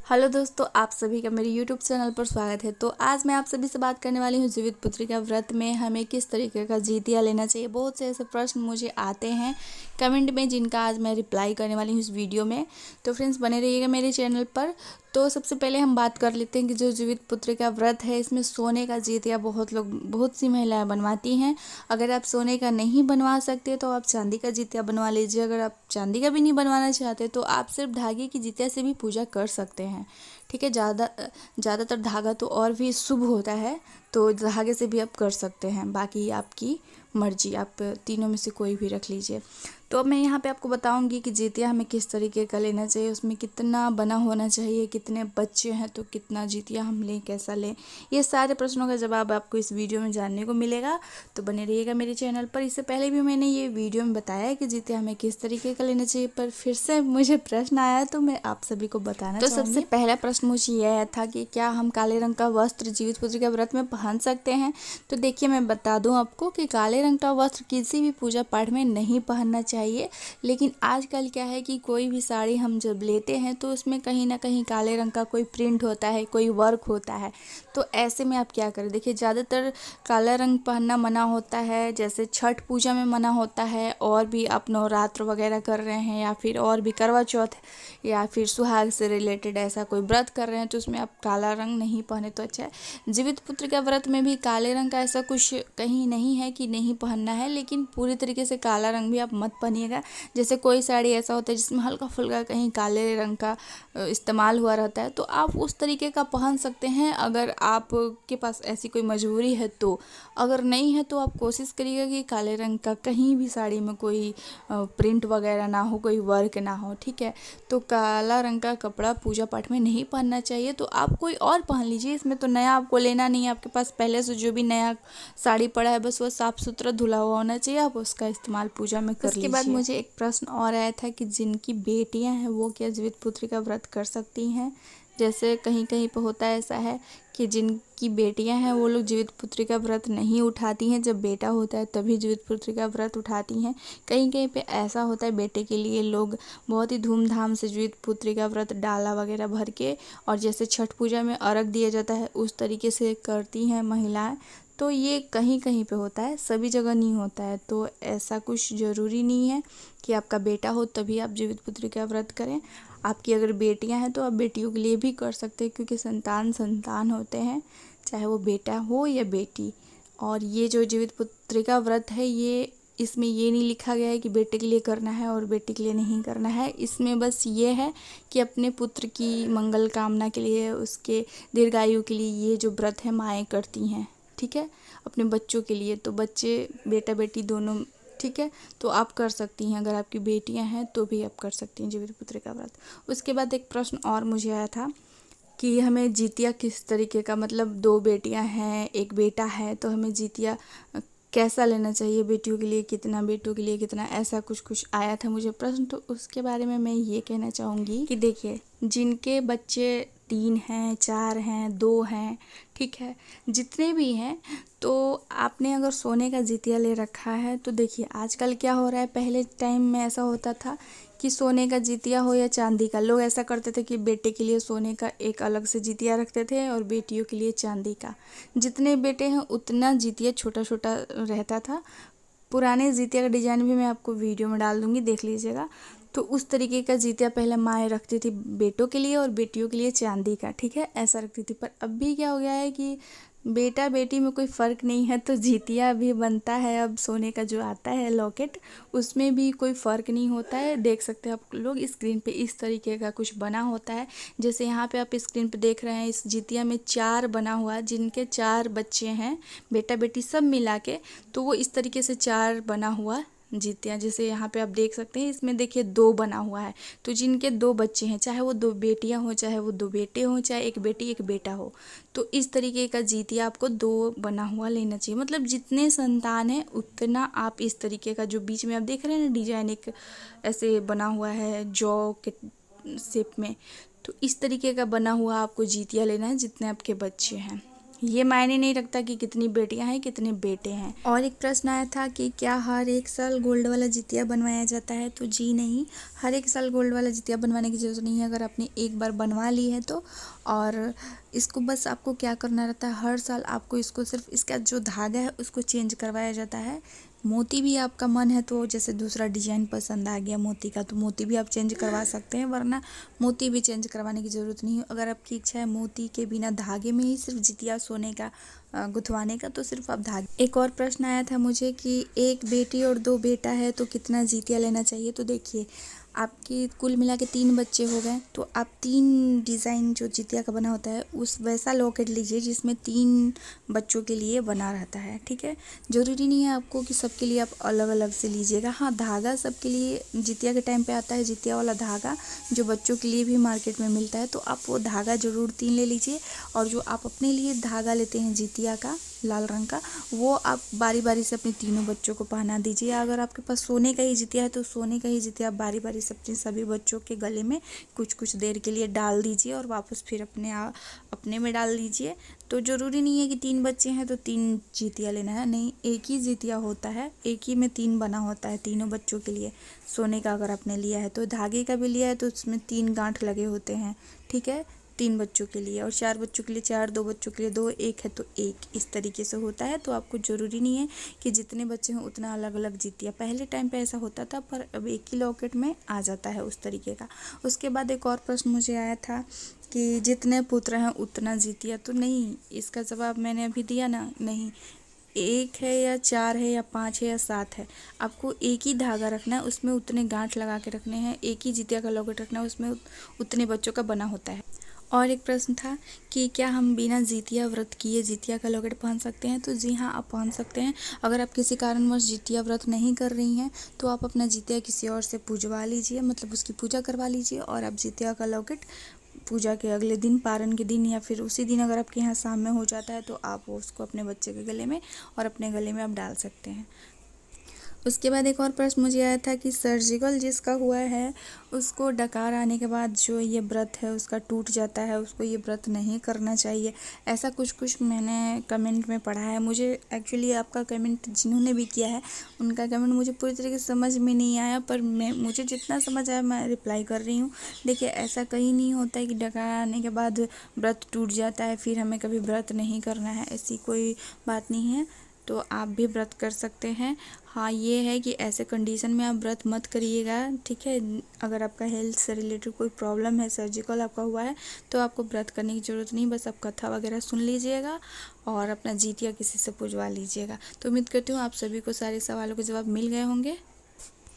Hello दोस्तों, आप सभी का मेरे यूट्यूब चैनल पर स्वागत है। तो आज मैं आप सभी से बात करने वाली हूँ जीवित पुत्री का व्रत में हमें किस तरीके का जितिया लेना चाहिए। बहुत से ऐसे प्रश्न मुझे आते हैं कमेंट में, जिनका आज मैं रिप्लाई करने वाली हूँ इस वीडियो में। तो फ्रेंड्स, बने रहिएगा मेरे चैनल पर। तो सबसे पहले हम बात कर लेते हैं कि जो जीवित पुत्री का व्रत है, इसमें सोने का जितिया बहुत सी महिलाएं बनवाती हैं। अगर आप सोने का नहीं बनवा सकते तो आप चांदी का जितिया बनवा लीजिए। अगर आप चांदी का भी नहीं बनवाना चाहते तो आप सिर्फ धागे की जितिया से भी पूजा कर सकते हैं। ठीक है, ज़्यादातर धागा तो और भी शुभ होता है, तो धागे से भी आप कर सकते हैं। बाकी आपकी मर्जी, आप तीनों में से कोई भी रख लीजिए। तो अब मैं यहाँ पे आपको बताऊंगी कि जितिया हमें किस तरीके का लेना चाहिए, उसमें कितना बना होना चाहिए, कितने बच्चे हैं तो कितना जितिया हम लें, कैसा लें। ये सारे प्रश्नों का जवाब आपको इस वीडियो में जानने को मिलेगा। तो बने रहिएगा मेरे चैनल पर। इससे पहले भी मैंने ये वीडियो में बताया है कि जितिया हमें किस तरीके का लेना चाहिए, पर फिर से मुझे प्रश्न आया तो मैं आप सभी को बताना चाहूँगी। तो सबसे पहला प्रश्न मुझे यह था कि क्या हम काले रंग का वस्त्र जीवित पुत्री के व्रत में पहन सकते हैं। तो देखिए, मैं बता दूं आपको कि काले रंग का वस्त्र किसी भी पूजा पाठ में नहीं पहनना चाहिए। लेकिन आजकल क्या है कि कोई भी साड़ी हम जब लेते हैं तो उसमें कहीं ना कहीं काले रंग का कोई प्रिंट होता है, कोई वर्क होता है। तो ऐसे में आप क्या करें, देखिए ज़्यादातर काला रंग पहनना मना होता है। जैसे छठ पूजा में मना होता है, और भी आप नवरात्र वगैरह कर रहे हैं, या फिर और भी करवा चौथ या फिर सुहाग से रिलेटेड ऐसा कोई व्रत कर रहे हैं, तो उसमें आप काला रंग नहीं पहने तो अच्छा है। जीवित पुत्र के व्रत में भी काले रंग का ऐसा कुछ कहीं नहीं है कि नहीं पहनना है, लेकिन पूरी तरीके से काला रंग भी आप मत पहनिएगा। जैसे कोई साड़ी ऐसा होता है जिसमें हल्का फुल्का कहीं काले रंग का इस्तेमाल हुआ रहता है, तो आप उस तरीके का पहन सकते हैं अगर आपके पास ऐसी कोई मजबूरी है तो। अगर नहीं है तो आप कोशिश करिएगा कि काले रंग का कहीं भी साड़ी में कोई प्रिंट वगैरह ना हो, कोई वर्क ना हो। ठीक है, तो काला रंग का कपड़ा पूजा पाठ में नहीं पहनना चाहिए। तो आप कोई और पहन लीजिए, इसमें तो नया आपको लेना नहीं है। आपके पास पहले से जो भी नया साड़ी पड़ा है, बस वो साफ़ सुथरा धुला हुआ होना चाहिए, आप उसका इस्तेमाल पूजा में कर लीजिए। इसके बाद मुझे एक प्रश्न और आया था कि जिनकी बेटियां हैं वो क्या जीवित पुत्री का व्रत कर सकती हैं। जैसे कहीं कहीं पर होता है ऐसा है कि जिनकी बेटियां हैं वो लोग जीवित पुत्री का व्रत नहीं उठाती हैं, जब बेटा होता है तभी जीवित पुत्री का व्रत उठाती हैं। कहीं कहीं पे ऐसा होता है, बेटे के लिए लोग बहुत ही धूमधाम से जीवित पुत्री का व्रत डाला वगैरह भर के, और जैसे छठ पूजा में अर्घ दिया जाता है उस तरीके से करती हैं महिलाएं। तो ये कहीं कहीं पे होता है, सभी जगह नहीं होता है। तो ऐसा कुछ ज़रूरी नहीं है कि आपका बेटा हो तभी आप जीवित पुत्री का व्रत करें। आपकी अगर बेटियां हैं तो आप बेटियों के लिए भी कर सकते हैं, क्योंकि संतान संतान होते हैं, चाहे वो बेटा हो या बेटी। और ये जो जीवित पुत्री का व्रत है, ये इसमें ये नहीं लिखा गया है कि बेटे के लिए करना है और बेटी के लिए नहीं करना है। इसमें बस ये है कि अपने पुत्र की मंगल कामना के लिए, उसके दीर्घायु के लिए ये जो व्रत है माएँ करती हैं। ठीक है, अपने बच्चों के लिए, तो बच्चे बेटा बेटी दोनों। ठीक है, तो आप कर सकती हैं, अगर आपकी बेटियां हैं तो भी आप कर सकती हैं जीवित पुत्री का व्रत। उसके बाद एक प्रश्न और मुझे आया था कि हमें जितिया किस तरीके का, मतलब 2 बेटियां हैं, 1 बेटा है, तो हमें जितिया कैसा लेना चाहिए, बेटियों के लिए कितना, बेटों के लिए कितना, ऐसा कुछ आया था मुझे प्रश्न। तो उसके बारे में मैं ये कहना चाहूँगी कि देखिए, जिनके बच्चे 3 हैं, 4 हैं, 2 हैं, ठीक है, जितने भी हैं, तो आपने अगर सोने का जितिया ले रखा है तो देखिए आजकल क्या हो रहा है, पहले टाइम में ऐसा होता था कि सोने का जितिया हो या चांदी का, लोग ऐसा करते थे कि बेटे के लिए सोने का एक अलग से जितिया रखते थे और बेटियों के लिए चांदी का। जितने बेटे हैं उतना जितिया छोटा छोटा रहता था। पुराने जितिया का डिज़ाइन भी मैं आपको वीडियो में डाल दूँगी, देख लीजिएगा। तो उस तरीके का जितिया पहले माएँ रखती थी बेटों के लिए, और बेटियों के लिए चांदी का, ठीक है, ऐसा रखती थी। पर अभी क्या हो गया है कि बेटा बेटी में कोई फ़र्क नहीं है, तो जितिया भी बनता है अब सोने का जो आता है लॉकेट, उसमें भी कोई फ़र्क नहीं होता है। देख सकते हैं आप लोग स्क्रीन पे, इस तरीके का कुछ बना होता है। जैसे यहाँ पे आप स्क्रीन पे देख रहे हैं, इस जितिया में 4 बना हुआ है, जिनके 4 बच्चे हैं, बेटा बेटी सब मिला के, तो वो इस तरीके से 4 बना हुआ जितिया। जैसे यहाँ पे आप देख सकते हैं, इसमें देखिए 2 बना हुआ है, तो जिनके 2 बच्चे हैं, चाहे वो 2 बेटियां हों, चाहे वो 2 बेटे हों, चाहे 1 बेटी 1 बेटा हो, तो इस तरीके का जितिया आपको 2 बना हुआ लेना चाहिए। मतलब जितने संतान हैं उतना आप इस तरीके का, जो बीच में आप देख रहे हैं ना डिजाइन, एक ऐसे बना हुआ है जौ के शेप में, तो इस तरीके का बना हुआ आपको जितिया लेना है जितने आपके बच्चे हैं। ये मायने नहीं रखता कि कितनी बेटियां हैं कितने बेटे हैं। और एक प्रश्न आया था कि क्या हर एक साल गोल्ड वाला जितिया बनवाया जाता है, तो जी नहीं, हर एक साल गोल्ड वाला जितिया बनवाने की ज़रूरत नहीं है। अगर आपने एक बार बनवा ली है तो, और इसको बस आपको क्या करना रहता है, हर साल आपको इसको सिर्फ इसका जो धागा है उसको चेंज करवाया जाता है। मोती भी आपका मन है तो जैसे दूसरा डिजाइन पसंद आ गया मोती का, तो मोती भी आप चेंज करवा सकते हैं, वरना मोती भी चेंज करवाने की ज़रूरत नहीं है। अगर आपकी इच्छा है मोती के बिना धागे में ही सिर्फ जितिया सोने का गुथवाने का, तो सिर्फ आप धागे। एक और प्रश्न आया था मुझे कि एक बेटी और 2 बेटा है तो कितना जितिया लेना चाहिए। तो देखिए, आपकी कुल मिला के 3 बच्चे हो गए, तो आप 3 डिज़ाइन जो जितिया का बना होता है उस वैसा लॉकेट लीजिए जिसमें 3 बच्चों के लिए बना रहता है। ठीक है, ज़रूरी नहीं है आपको कि सबके लिए आप अलग अलग से लीजिएगा। हाँ, धागा सबके लिए जितिया के टाइम पे आता है, जितिया वाला धागा जो बच्चों के लिए भी मार्केट में मिलता है, तो आप वो धागा ज़रूर 3 ले लीजिए। और जो आप अपने लिए धागा लेते हैं जितिया का लाल रंग का, वो आप बारी बारी से अपने तीनों बच्चों को पहना दीजिए। अगर आपके पास सोने का ही जितिया है तो सोने का ही जितिया आप बारी बारी से अपने सभी बच्चों के गले में कुछ कुछ देर के लिए डाल दीजिए और वापस फिर अपने में डाल दीजिए। तो ज़रूरी नहीं है कि 3 बच्चे हैं तो 3 जितिया लेना है, नहीं, एक ही जितिया होता है, एक ही में 3 बना होता है तीनों बच्चों के लिए। सोने का अगर आपने लिया है तो, धागे का भी लिया है तो उसमें 3 गांठ लगे होते हैं। ठीक है, 3 बच्चों के लिए, और 4 बच्चों के लिए 4, 2 बच्चों के लिए 2, 1 है तो 1, इस तरीके से होता है। तो आपको ज़रूरी नहीं है कि जितने बच्चे हों उतना अलग अलग जितिया। पहले टाइम पे ऐसा होता था, पर अब एक ही लॉकेट में आ जाता है उस तरीके का। उसके बाद एक और प्रश्न मुझे आया था कि जितने पुत्र हैं उतना जितिया। तो नहीं, इसका जवाब मैंने अभी दिया ना, नहीं, 1 है या 4 है या 5 है या 7 है, आपको एक ही धागा रखना है, उसमें उतने गांठ लगा के रखने हैं, एक ही जितिया का लॉकेट रखना है, उसमें उतने बच्चों का बना होता है। और एक प्रश्न था कि क्या हम बिना जितिया व्रत किए जितिया का लॉकेट पहन सकते हैं। तो जी हाँ, आप पहन सकते हैं। अगर आप किसी कारणवश जितिया व्रत नहीं कर रही हैं तो आप अपना जितिया किसी और से पूजवा लीजिए, मतलब उसकी पूजा करवा लीजिए, और आप जितिया का लॉकेट पूजा के अगले दिन, पारण के दिन, या फिर उसी दिन अगर आपके यहाँ शाम में हो जाता है तो आप उसको अपने बच्चे के गले में और अपने गले में आप डाल सकते हैं। उसके बाद एक और प्रश्न मुझे आया था कि सर्जिकल जिसका हुआ है उसको डकार आने के बाद जो ये व्रत है उसका टूट जाता है, उसको ये व्रत नहीं करना चाहिए, ऐसा कुछ मैंने कमेंट में पढ़ा है। मुझे एक्चुअली आपका कमेंट जिन्होंने भी किया है उनका कमेंट मुझे पूरी तरीके से समझ में नहीं आया, पर मुझे जितना समझ आया मैं रिप्लाई कर रही हूँ। देखिए, ऐसा कहीं नहीं होता है कि डकार आने के बाद व्रत टूट जाता है फिर हमें कभी व्रत नहीं करना है, ऐसी कोई बात नहीं है। तो आप भी व्रत कर सकते हैं। हाँ, ये है कि ऐसे कंडीशन में आप व्रत मत करिएगा। ठीक है, अगर आपका हेल्थ से रिलेटेड कोई प्रॉब्लम है, सर्जिकल आपका हुआ है, तो आपको व्रत करने की ज़रूरत नहीं, बस आप कथा वगैरह सुन लीजिएगा और अपना जितिया किसी से पूजवा लीजिएगा। तो उम्मीद करती हूँ आप सभी को सारे सवालों के जवाब मिल गए होंगे।